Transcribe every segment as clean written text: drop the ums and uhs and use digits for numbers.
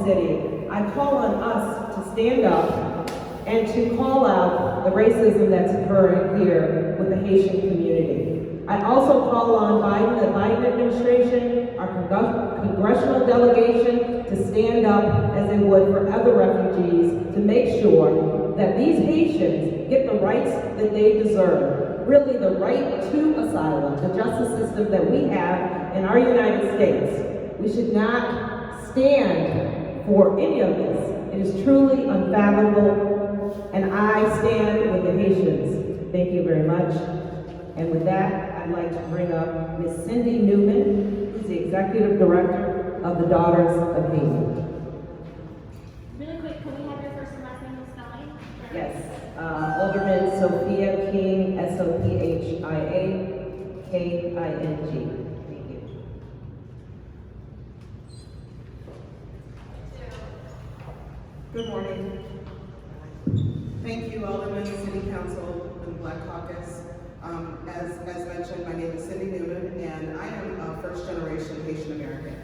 city, I call on us to stand up and to call out the racism that's occurring here with the Haitian community. I also call on the Biden administration, our congressional delegation to stand up as they would for other refugees to make sure that these Haitians get the rights that they deserve. Really the right to asylum, the justice system that we have in our United States. We should not stand for any of this. It is truly unfathomable, and I stand with the Haitians. Thank you very much. And with that, I'd like to bring up Ms. Cindy Newman, who's the Executive Director of the Daughters of Haiti. Really quick, can we have your first and last name and spelling? Yes, Alderman Sophia King, Sophia King. Thank you. Good morning. Thank you, Alderman, City Council, and Black Caucus. As mentioned, my name is Cindy Newman, and I am a first-generation Haitian American.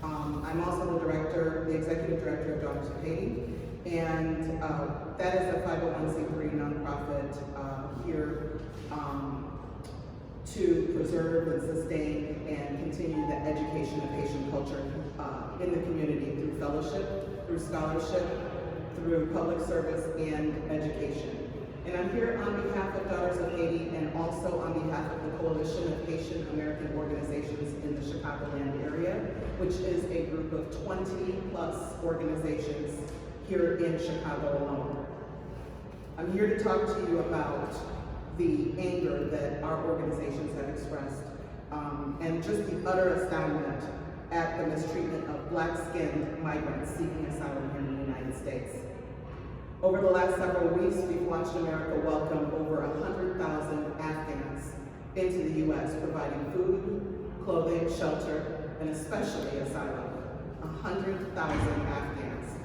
I'm also the executive director of Daughters of Haiti, and that is a 501c3 nonprofit here to preserve and sustain and continue the education of Haitian culture in the community through fellowship, through scholarship, through public service and education. And I'm here on behalf of Daughters of Haiti and also on behalf of the Coalition of Haitian American Organizations in the Chicagoland area, which is a group of 20+ organizations here in Chicago alone. I'm here to talk to you about the anger that our organizations have expressed and just the utter astoundment at the mistreatment of black-skinned migrants seeking asylum here in the United States. Over the last several weeks, we've watched America welcome over 100,000 Afghans into the U.S., providing food, clothing, shelter, and especially asylum. 100,000 Afghans.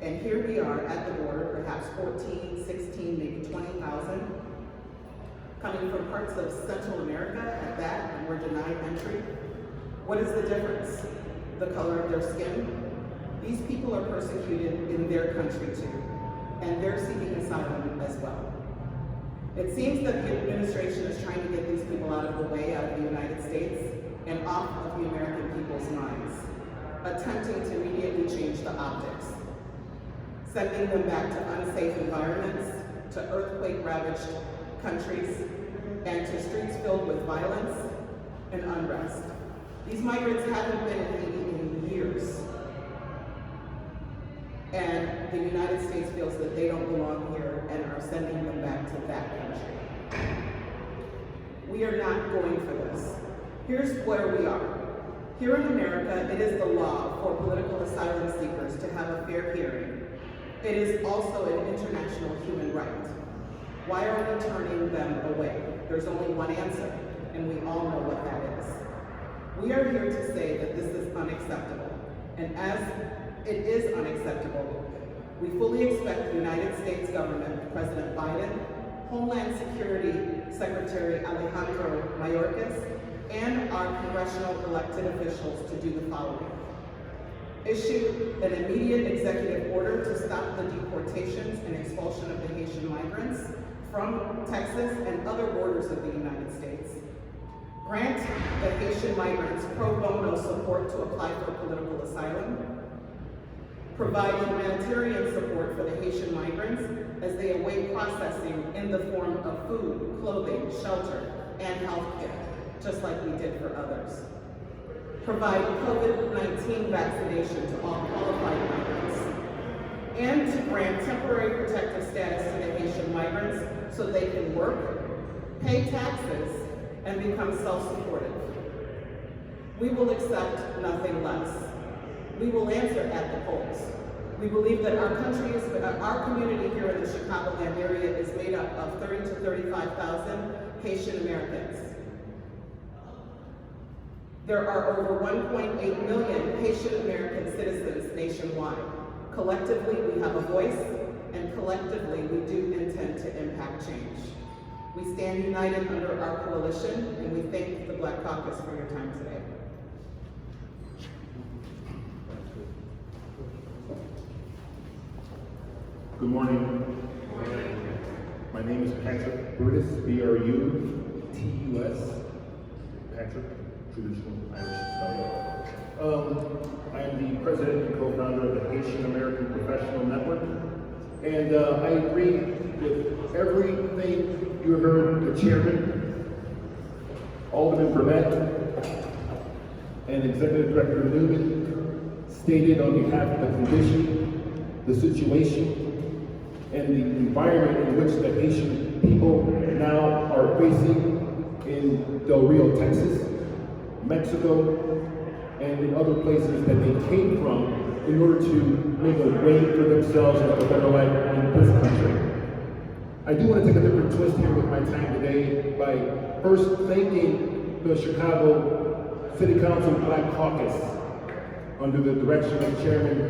And here we are at the border, perhaps 14, 16, maybe 20,000, coming from parts of Central America at that, and we're denied entry. What is the difference? The color of their skin? These people are persecuted in their country too, and they're seeking asylum as well. It seems that the administration is trying to get these people out of the way, out of the United States, and off of the American people's minds, attempting to immediately change the optics, sending them back to unsafe environments, to earthquake-ravaged countries, and to streets filled with violence and unrest. These migrants haven't been in Haiti in years, and the United States feels that they don't belong here and are sending them back to that country. We are not going for this. Here's where we are. Here in America, it is the law for political asylum seekers to have a fair hearing. It is also an international human right. Why are we turning them away? There's only one answer, and we all know what that is. We are here to say that this is unacceptable, and as it is unacceptable, we fully expect the United States government, President Biden, Homeland Security Secretary Alejandro Mayorkas, and our congressional elected officials to do the following. Issue an immediate executive order to stop the deportations and expulsion of the Haitian migrants from Texas and other borders of the United States. Grant the Haitian migrants pro bono support to apply for political asylum. Provide humanitarian support for the Haitian migrants as they await processing in the form of food, clothing, shelter, and health care, just like we did for others. Provide COVID-19 vaccination to all qualified migrants. And to grant temporary protective status to the Haitian migrants so they can work, pay taxes, and become self-supportive. We will accept nothing less. We will answer at the polls. We believe that our community here in the Chicagoland area is made up of 30 to 35,000 Haitian Americans. There are over 1.8 million Haitian American citizens nationwide. Collectively, we have a voice, and collectively, we do intend to impact change. We stand united under our coalition, and we thank the Black Caucus for your time today. Good morning. My name is Patrick Brutus, B-R-U-T-U-S. Patrick, traditional Irish spelling. I am the president and co-founder of the Haitian American Professional Network. And I agree with everything you heard the chairman, Alderman Burnett, and Executive Director Newman stated on behalf of the condition, the situation, and the environment in which the Haitian people now are facing in Del Rio, Texas, Mexico, and in other places that they came from in order to make a way for themselves and have a better life in this country. I do want to take a different twist here with my time today by first thanking the Chicago City Council Black Caucus under the direction of Chairman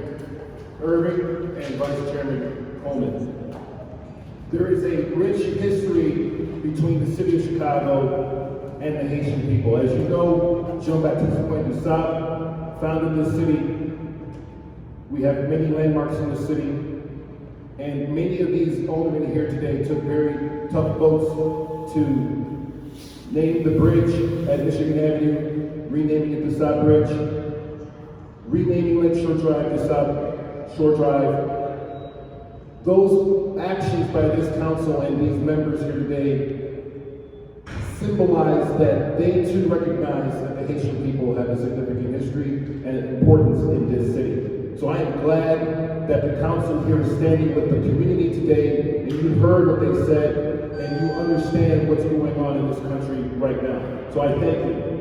Irving and Vice Chairman Coleman. There is a rich history between the City of Chicago and the Haitian people. As you know, Jean-Baptiste Pointe-du-Sable founded this city. We have many landmarks in the city, and many of these aldermen here today took very tough votes to name the bridge at Michigan Avenue, renaming it DeSable Bridge, renaming Lakeshore Drive DeSable Shore Drive. Those actions by this council and these members here today symbolize that they too recognize that the Haitian people have a significant history and importance in this city. So I am glad that the council here is standing with the community today, and you heard what they said, and you understand what's going on in this country right now. So I thank you.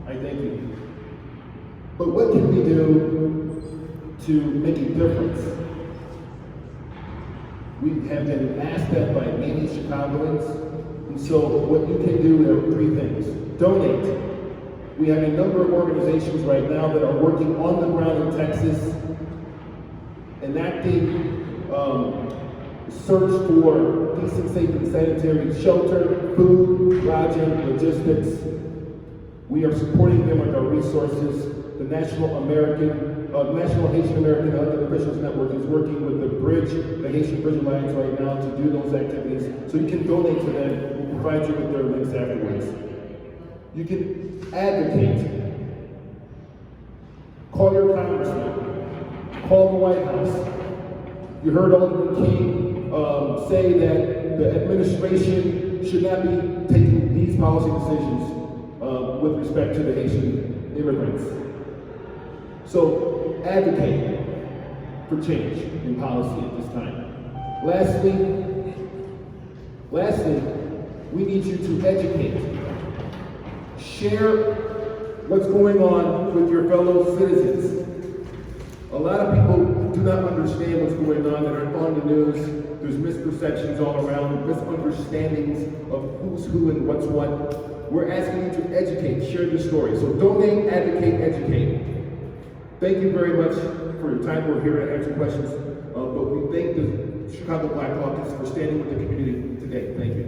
I thank you. But what can we do to make a difference? We have been asked that by many Chicagoans, and so what you can do are three things. Donate. We have a number of organizations right now that are working on the ground in Texas, enacting search for decent, safe, and sanitary shelter, food, lodging, logistics. We are supporting them with our resources. The National Haitian American Elected Officials Network is working with the Bridge, the Haitian Bridge Alliance right now to do those activities. So you can donate to them. We'll provide you with their links afterwards. You can advocate. Call your congressman. Call the White House. You heard Alderman King say that the administration should not be taking these policy decisions with respect to the Haitian immigrants. So advocate for change in policy at this time. Lastly, we need you to educate. Share what's going on with your fellow citizens. A lot of people do not understand what's going on that are on the news. There's misperceptions all around, misunderstandings of who's who and what's what. We're asking you to educate, share the story. So donate, advocate, educate. Thank you very much for your time. We're here to answer questions, but we thank the Chicago Black Caucus for standing with the community today. Thank you.